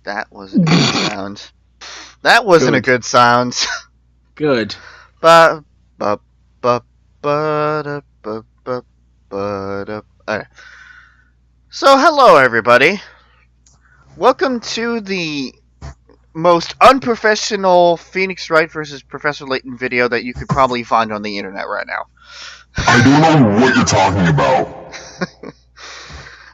That wasn't a good sound. That wasn't a good sound. Good. Ba ba ba ba da ba ba ba da. Alright. So hello everybody. Welcome to the most unprofessional Phoenix Wright versus Professor Layton video that you could probably find on the internet right now. I don't know what you're talking about.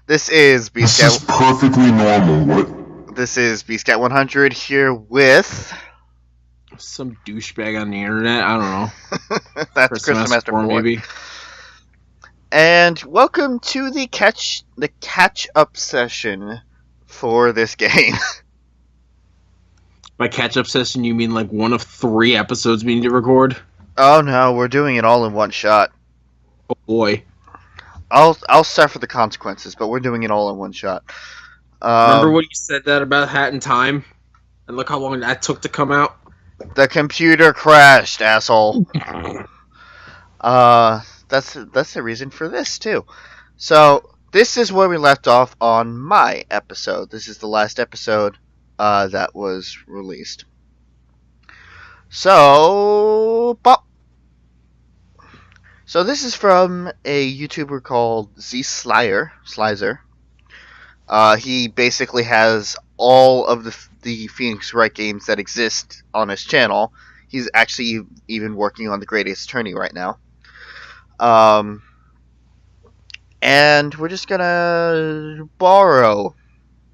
This is This is BScat. perfectly normal. What? This is BScat 100 here with Some douchebag on the internet. I don't know. that's Chris Master maybe. And welcome to the catch up session for this game. By catch up session, you mean like one of 3 episodes we need to record? Oh no, we're doing it all in one shot. Oh boy. I'll suffer the consequences, but we're doing it all in one shot. Remember when you said that about Hat in Time? And look how long that took to come out? The computer crashed, asshole. That's the reason for this too. So this is where we left off on my episode. This is the last episode that was released. So this is from a YouTuber called Slizer. He basically has all of the Phoenix Wright games that exist on his channel. He's actually even working on The Greatest Attorney right now. And we're just gonna borrow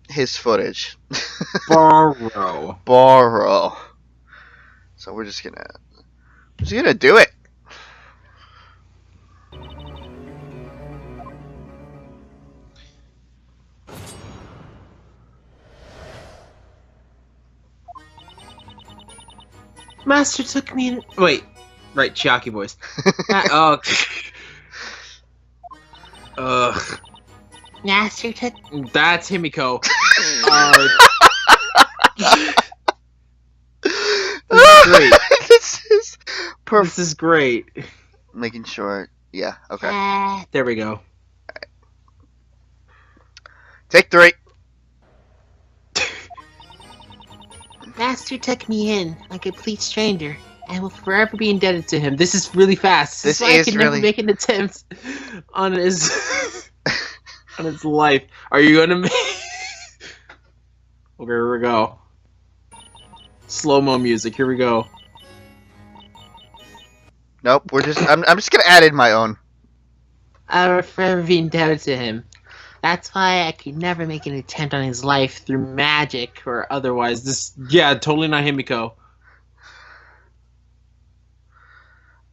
his footage. Borrow. So we're just gonna do it. Master took me in... Wait. Right, Chiaki voice. Oh. Ugh. Master took... That's Himiko. Great. This is great. Making sure. Yeah, okay. There we go. Right. Take 3. Master took me in, a complete stranger. I will forever be indebted to him. This is really fast. This why is I can really... never make an attempt on his on his life. Are you gonna make? Okay, here we go. Slow-mo music. Here we go. Nope, we're just. I'm just gonna add in my own. I will forever be indebted to him. That's why I could never make an attempt on his life through magic or Otherwise, this totally not Himiko.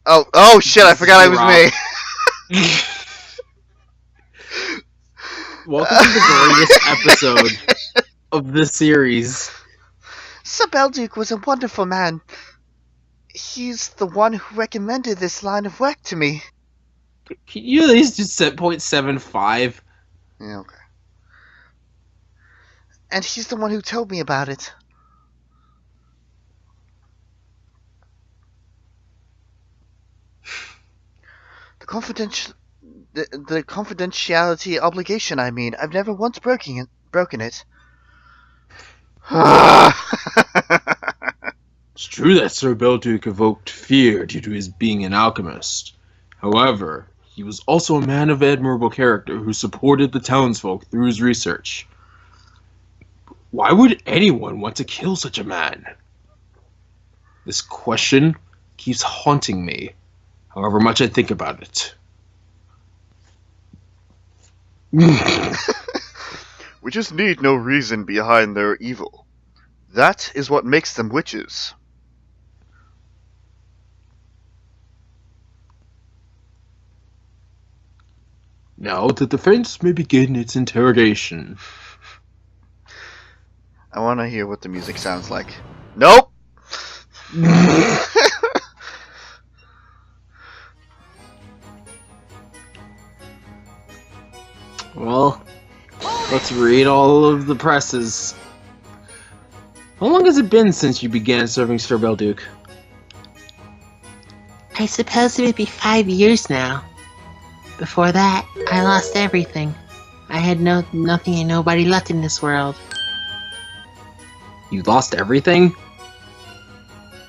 Oh shit! I forgot I was me. Welcome to the greatest episode of the series. Sir Belduke was a wonderful man. He's the one who recommended this line of work to me. Can you at least just set 0.75? Yeah, okay. And he's the one who told me about it. The confidentiality obligation, I mean. I've never once broken it. It's true that Sir Belduke evoked fear due to his being an alchemist. However, he was also a man of admirable character who supported the townsfolk through his research. Why would anyone want to kill such a man? This question keeps haunting me, however much I think about it. We just need no reason behind their evil. That is what makes them witches. Now the defense may begin its interrogation. I want to hear what the music sounds like. Nope! Well, let's read all of the presses. How long has it been since you began serving Sir Belduke? I suppose it would be 5 years now. Before that, I lost everything. I had nothing and nobody left in this world. You lost everything?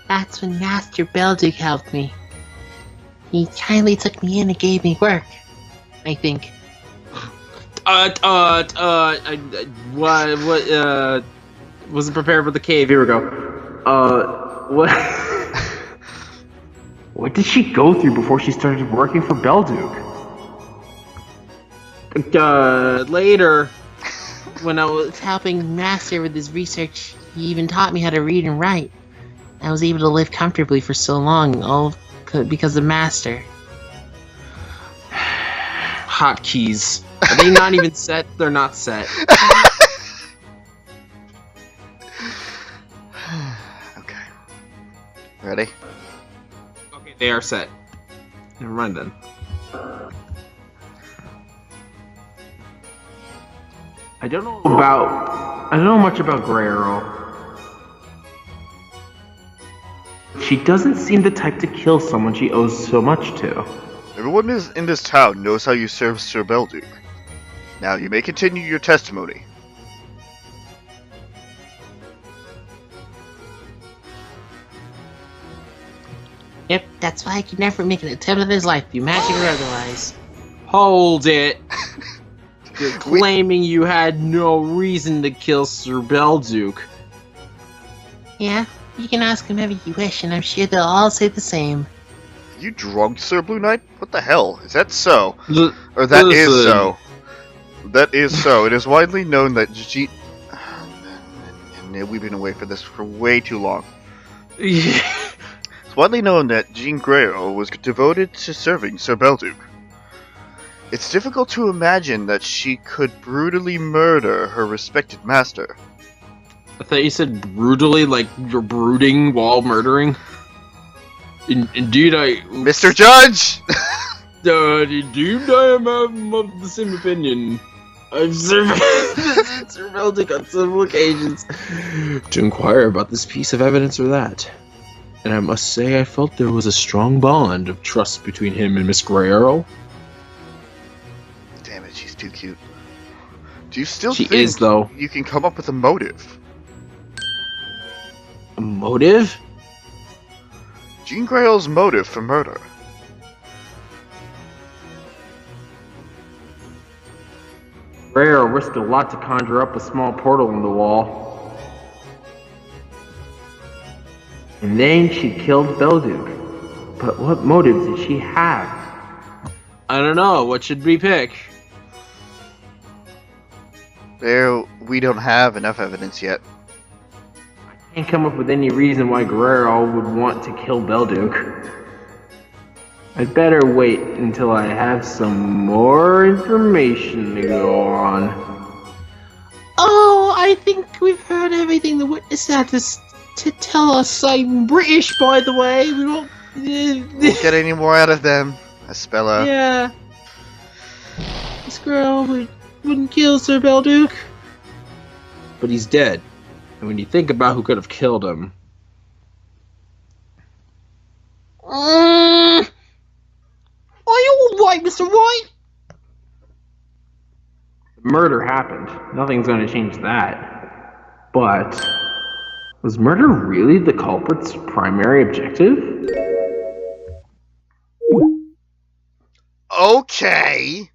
That's when Master Beldic helped me. He kindly took me in and gave me work, I think. Wasn't prepared for the cave. Here we go. What? What did she go through before she started working for Belduke? Later. When I was helping Master with his research, he even taught me how to read and write. I was able to live comfortably for so long, all because of Master. Hotkeys. Are they not even set? They're not set. Okay. Ready? Okay, they are set. Never mind then. I don't know much about Grey Earl. She doesn't seem the type to kill someone she owes so much to. Everyone in this town knows how you served Sir Belduke. Now you may continue your testimony. Yep, that's why I could never make an attempt at his life, be magic or otherwise. Hold it! You're claiming you had no reason to kill Sir Belduke. Yeah, you can ask whomever you wish, and I'm sure they'll all say the same. You drunk, Sir Blue Knight? What the hell? Is that so? L- Or that is listen. so? That is so. It is widely known that we've been away for this for way too long. It's widely known that Jean Greyl was devoted to serving Sir Belduke. It's difficult to imagine that she could brutally murder her respected master. I thought you said brutally, like you're brooding while murdering. Indeed, Mr. Judge! Indeed, I am of the same opinion. I've served Sir Belduke on several occasions to inquire about this piece of evidence or that. And I must say I felt there was a strong bond of trust between him and Miss Grey Earl. Damn it, she's too cute. Do you still She think is, though. you can come up with a motive? A motive? Jean Greyl's motive for murder. Grey Earl risked a lot to conjure up a small portal in the wall. And then she killed Belduke. But what motive did she have? I don't know. What should we pick? We don't have enough evidence yet. I can't come up with any reason why Grey Earl would want to kill Belduke. I'd better wait until I have some more information to go on. Oh, I think we've heard everything the witness had to tell us. I'm British, by the way. We won't... Won't get any more out of them, Espella. Yeah. This girl wouldn't kill Sir Belduke. But he's dead. And when you think about who could have killed him... Are you alright, Mr. Wright? The murder happened. Nothing's going to change that. But... was murder really the culprit's primary objective? Okay.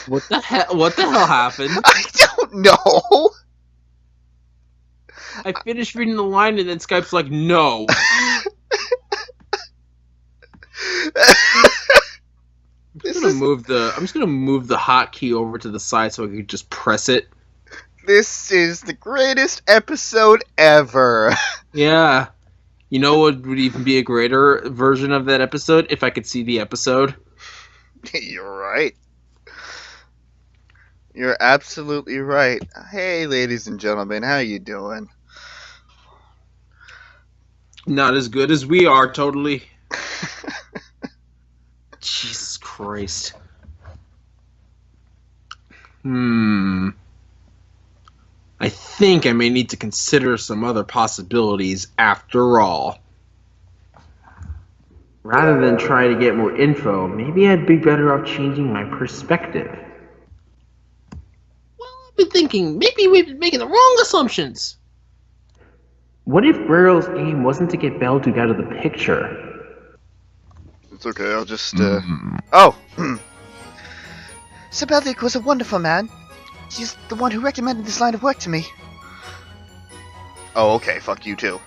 What the hell happened? I don't know. I finished reading the line and then Skype's like, no. I'm just gonna move the hotkey over to the side so I can just press it. This is the greatest episode ever. Yeah. You know what would even be a greater version of that episode? If I could see the episode. You're right. You're absolutely right. Hey, ladies and gentlemen, how you doing? Not as good as we are, totally. Jesus Christ. I think I may need to consider some other possibilities after all. Rather than try to get more info, maybe I'd be better off changing my perspective. Well, I've been thinking maybe we've been making the wrong assumptions. What if Burrow's aim wasn't to get Belduke out of the picture? It's okay, I'll just, Oh! Sir Beldick was a wonderful man. He's the one who recommended this line of work to me. Oh, okay, fuck you too.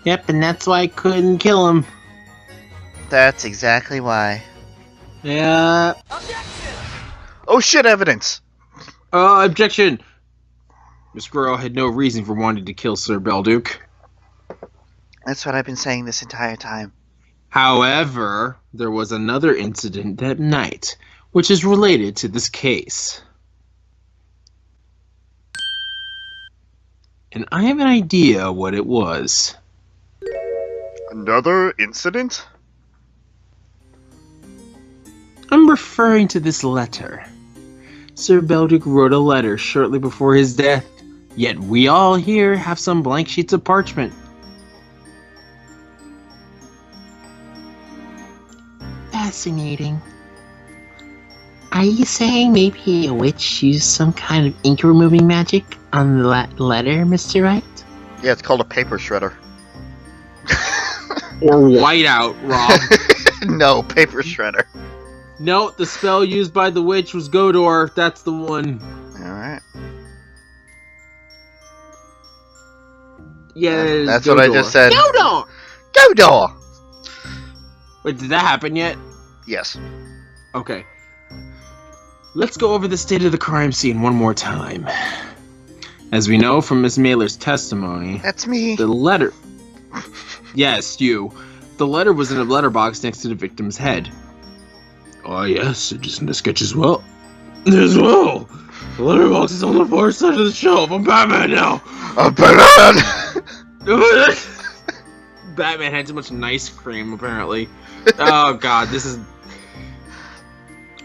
Yep, and that's why I couldn't kill him. That's exactly why. Yeah. Oh shit, evidence! Objection! Miss Burrow had no reason for wanting to kill Sir Belduke. That's what I've been saying this entire time. However, there was another incident that night, which is related to this case. And I have an idea what it was. Another incident? I'm referring to this letter. Sir Belduke wrote a letter shortly before his death, yet we all here have some blank sheets of parchment. Fascinating. Are you saying maybe a witch used some kind of ink removing magic on the letter, Mr. Wright? Yeah, it's called a paper shredder. Or whiteout, Rob. No, paper shredder. No, the spell used by the witch was Godor. That's the one. Alright. Yeah, That's what I just said. Godor! Godor! Wait, did that happen yet? Yes. Okay. Let's go over the state of the crime scene one more time. As we know from Miss Mailer's testimony, That's me. the letter... Yes, you. The letter was in a letterbox next to the victim's head. Oh yes, it is in the sketch as well. As well! The letterbox is on the far side of the shelf. I'm Batman now! I'm Batman! Batman had too much nice cream, apparently. Oh god, this is...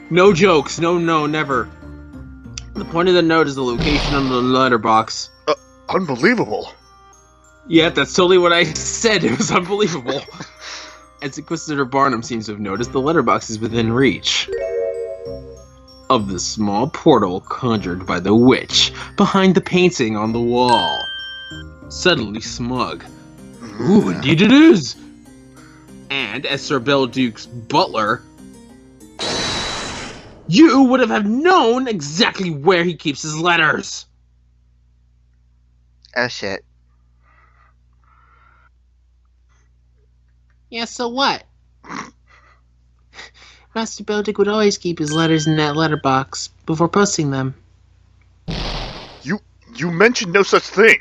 No jokes. No, never. The point of the note is the location on the letterbox. Unbelievable. Yeah, that's totally what I said. It was unbelievable. As Inquisitor Barnum seems to have noticed, the letterbox is within reach of the small portal conjured by the witch behind the painting on the wall. Suddenly smug. Ooh, indeed it is! And as Sir Belduke's butler, you would have known exactly where he keeps his letters! Oh shit. Yeah, so what? Master Belduke would always keep his letters in that letterbox before posting them. You mentioned no such thing.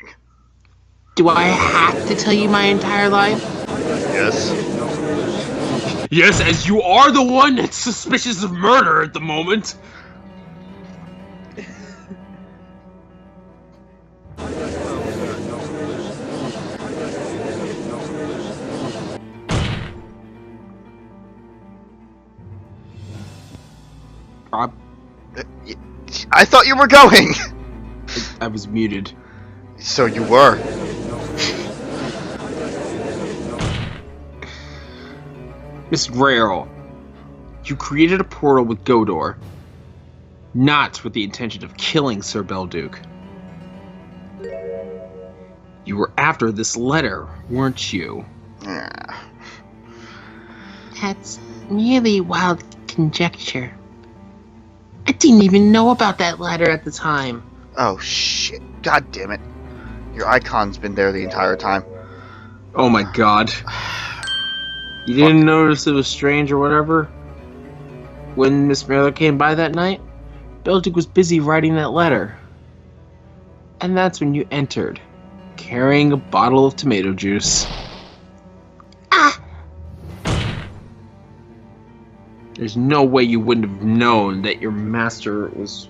Do I have to tell you my entire life? Yes. Yes, as you are the one that's suspicious of murder at the moment. Rob, I thought you were going. I was muted. So you were. Miss Grail, you created a portal with Godor, not with the intention of killing Sir Belduke. You were after this letter, weren't you? That's merely wild conjecture. I didn't even know about that letter at the time. Oh shit. God damn it. Your icon's been there the entire time. Oh my god. You didn't notice it was strange or whatever? When Miss Mailer came by that night, Belduke was busy writing that letter. And that's when you entered, carrying a bottle of tomato juice. Ah! There's no way you wouldn't have known that your master was...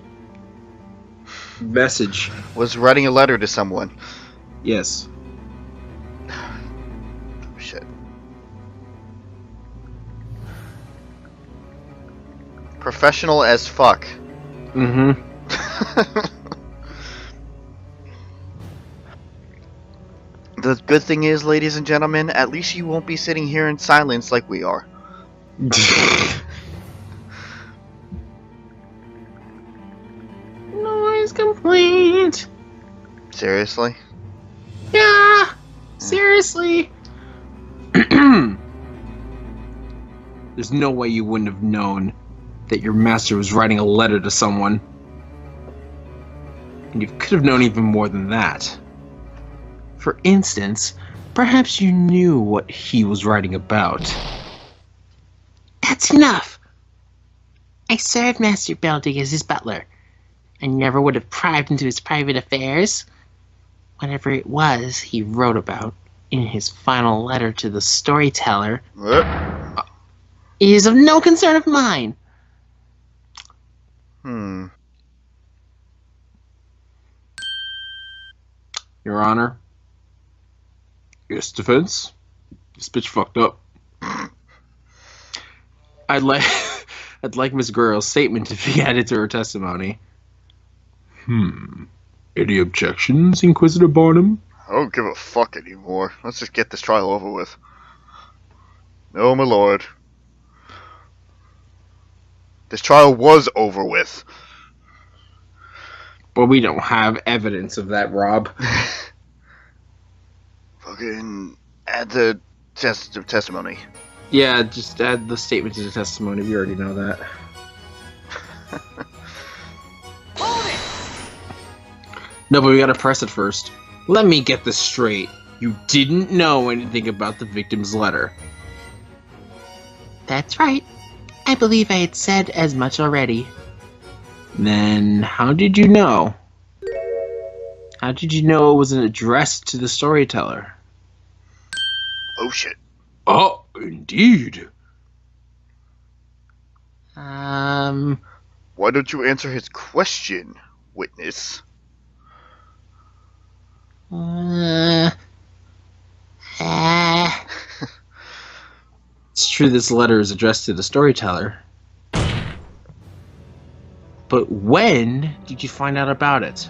Message. Was writing a letter to someone. Yes. Shit. Professional as fuck. the good thing is, ladies and gentlemen, at least you won't be sitting here in silence like we are. Noise complaint. Seriously? Yeah, seriously. There's no way you wouldn't have known that your master was writing a letter to someone. And you could have known even more than that. For instance, perhaps you knew what he was writing about. That's enough. I served Master Beldick as his butler. I never would have pryed into his private affairs. Whatever it was he wrote about in his final letter to the storyteller is of no concern of mine. Your Honor? Yes, defense? This bitch fucked up. I'd like Miss Guerrero's statement to be added to her testimony. Any objections, Inquisitor Barnum? I don't give a fuck anymore. Let's just get this trial over with. No, my lord. This trial was over with. But we don't have evidence of that, Rob. Fucking add the testimony. Yeah, just add the statement to the testimony. We already know that. No, but we gotta press it first. Let me get this straight. You didn't know anything about the victim's letter. That's right. I believe I had said as much already. Then how did you know? How did you know it was an address to the storyteller? Oh shit. Oh, indeed. Why don't you answer his question, witness? It's true this letter is addressed to the storyteller. But when did you find out about it?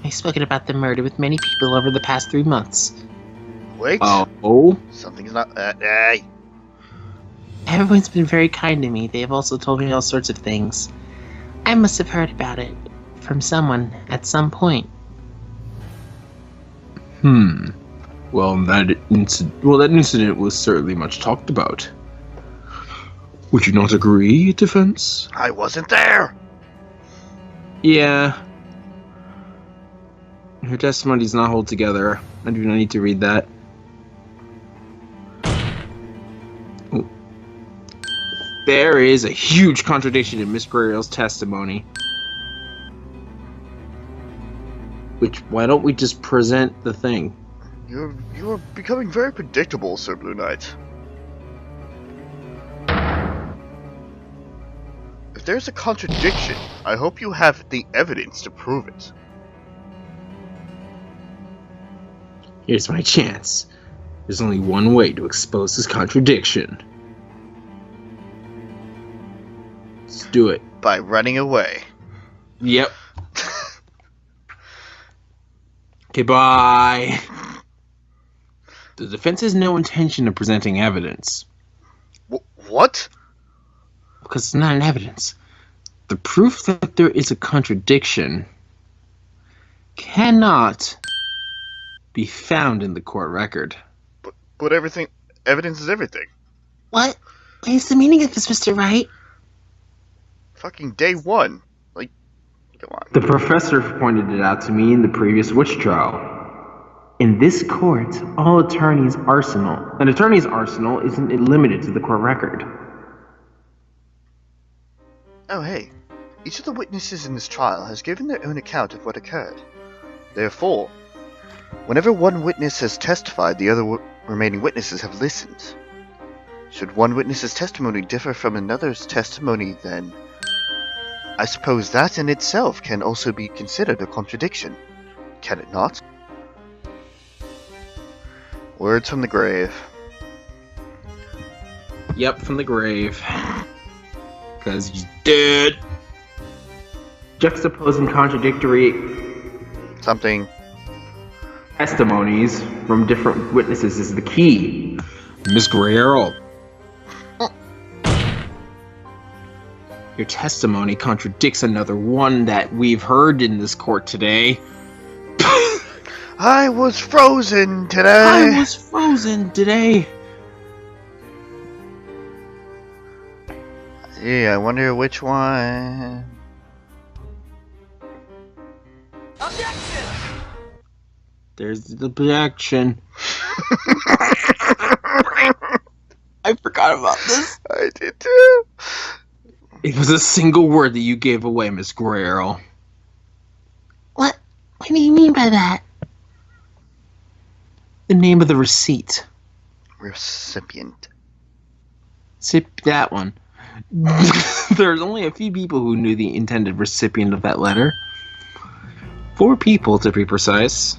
I've spoken about the murder with many people over the past 3 months. Wait. Oh? Something's not. Everyone's been very kind to me. They have also told me all sorts of things. I must have heard about it from someone at some point. Well, that incident was certainly much talked about. Would you not agree, defense? I wasn't there. Yeah. Her testimony does not hold together. I do not need to read that. Ooh. There is a huge contradiction in Miss Guerrero's testimony. Why don't we just present the thing? You are becoming very predictable, Sir Blue Knight. If there's a contradiction, I hope you have the evidence to prove it. Here's my chance. There's only one way to expose this contradiction. Let's do it. By running away. Yep. Okay, bye. The defense has no intention of presenting evidence. What? Because it's not an evidence. The proof that there is a contradiction cannot be found in the court record. But evidence is everything. What is the meaning of this, Mr. Wright? Fucking day one. Like, come on. The professor pointed it out to me in the previous witch trial. In this court, an attorney's arsenal isn't limited to the court record. Oh hey, each of the witnesses in this trial has given their own account of what occurred. Therefore, whenever one witness has testified, the other remaining witnesses have listened. Should one witness's testimony differ from another's testimony, then I suppose that in itself can also be considered a contradiction, can it not? Words from the grave. Yep, from the grave. Because he's dead. Juxtaposing contradictory Something. testimonies from different witnesses is the key. Miss Guerrero, your testimony contradicts another one that we've heard in this court today. I was frozen today. I was frozen today. Yeah, I wonder which one. There's the objection. I forgot about this. I did too. It was a single word that you gave away, Miss Guerrero. What do you mean by that? The name of the receipt. Recipient. Sip that one. There's only a few people who knew the intended recipient of that letter. 4 people, to be precise.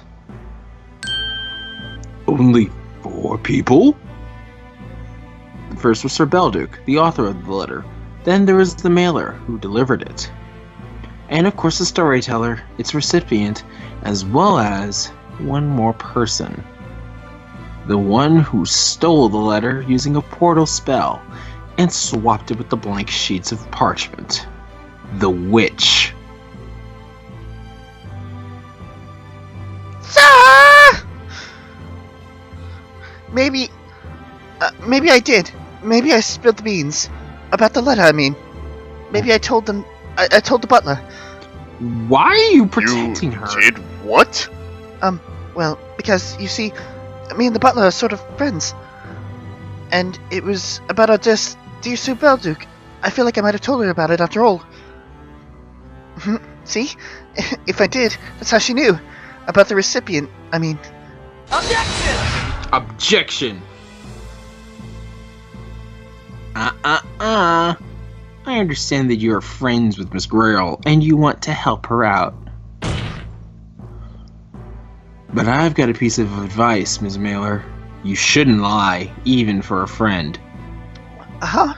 Only 4 people? The first was Sir Belduke, the author of the letter. Then there was the mailer, who delivered it. And of course the storyteller, its recipient, as well as one more person. The one who stole the letter using a portal spell and swapped it with the blank sheets of parchment. The witch. Maybe I did. Maybe I spilled the beans. About the letter, I mean. Maybe I told them. I told the butler. Why are you protecting her? Did what? Well, because, you see, me and the butler are sort of friends. And it was about our dear Sir Belduke. I feel like I might have told her about it after all. See? If I did, that's how she knew. About the recipient, I mean. Objection! I understand that you're friends with Miss Grail and you want to help her out. But I've got a piece of advice, Ms. Mailer. You shouldn't lie, even for a friend. Uh-huh.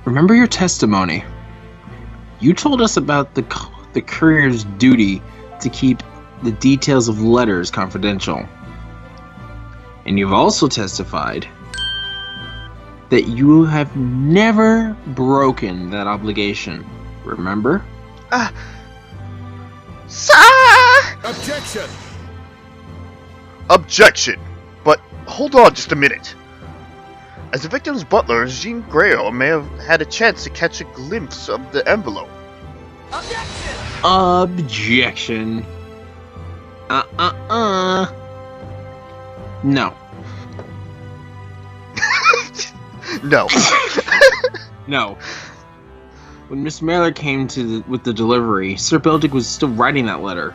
Remember your testimony. You told us about the courier's duty to keep the details of letters confidential. And you've also testified that you have never broken that obligation. Remember? Sir! Objection! Objection! But hold on just a minute. As the victim's butler, Jean Grail may have had a chance to catch a glimpse of the envelope. Objection. No. No. No. When Miss Mailer came with the delivery, Sir Belduke was still writing that letter.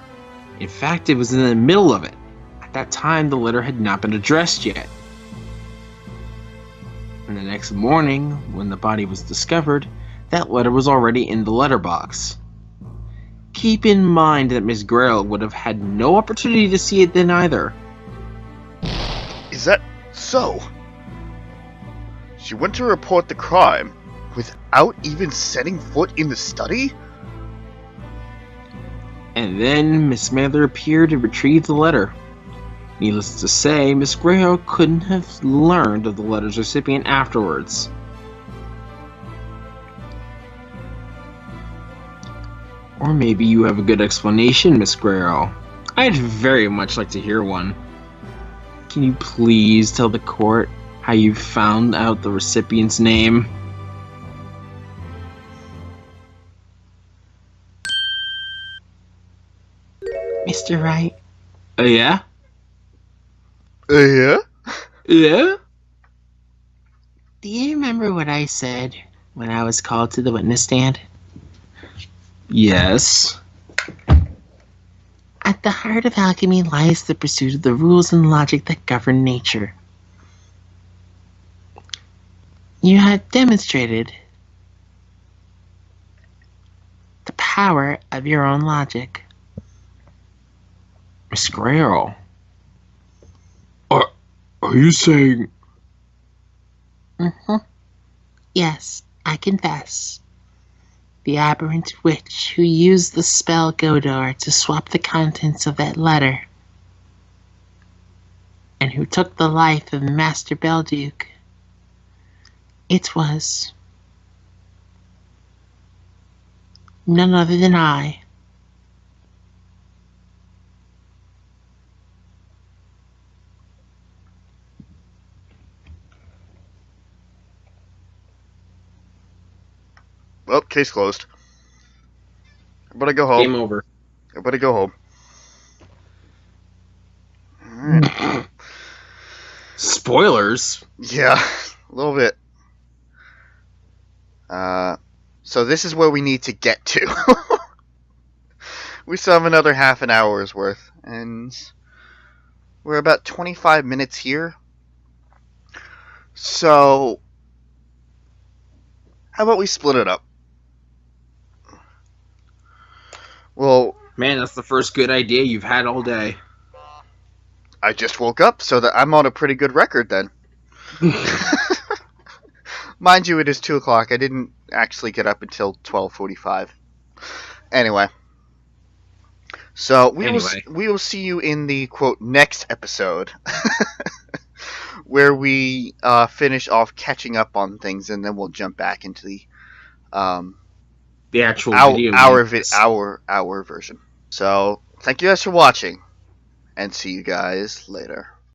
In fact, it was in the middle of it. At that time, the letter had not been addressed yet. And the next morning, when the body was discovered, that letter was already in the letterbox. Keep in mind that Miss Grail would have had no opportunity to see it then either. Is that so? She went to report the crime without even setting foot in the study? And then Miss Mailer appeared and retrieved the letter. Needless to say, Miss Grail couldn't have learned of the letter's recipient afterwards. Or maybe you have a good explanation, Miss Grail. I'd very much like to hear one. Can you please tell the court how you found out the recipient's name? Mr. Wright, Yeah? Yeah? Yeah? do you remember what I said when I was called to the witness stand? Yes. At the heart of alchemy lies the pursuit of the rules and logic that govern nature. You have demonstrated the power of your own logic. Miss Grail. Are you saying... Mm-hmm. Yes, I confess. The aberrant witch who used the spell Godor to swap the contents of that letter, and who took the life of Master Belduke. It was none other than I. Well, case closed. Everybody go home. Game over. Everybody go home. Alright. Spoilers? Yeah, a little bit. So this is where we need to get to. We still have another half an hour's worth, and we're about 25 minutes here. So, how about we split it up? Well, Man, that's the first good idea you've had all day. I just woke up, so that I'm on a pretty good record then. Mind you, it is 2 o'clock. I didn't actually get up until 12:45. Anyway. So, we will see you in the, quote, next episode. Where we finish off catching up on things, and then we'll jump back into the actual video our version. So, thank you guys for watching, and see you guys later.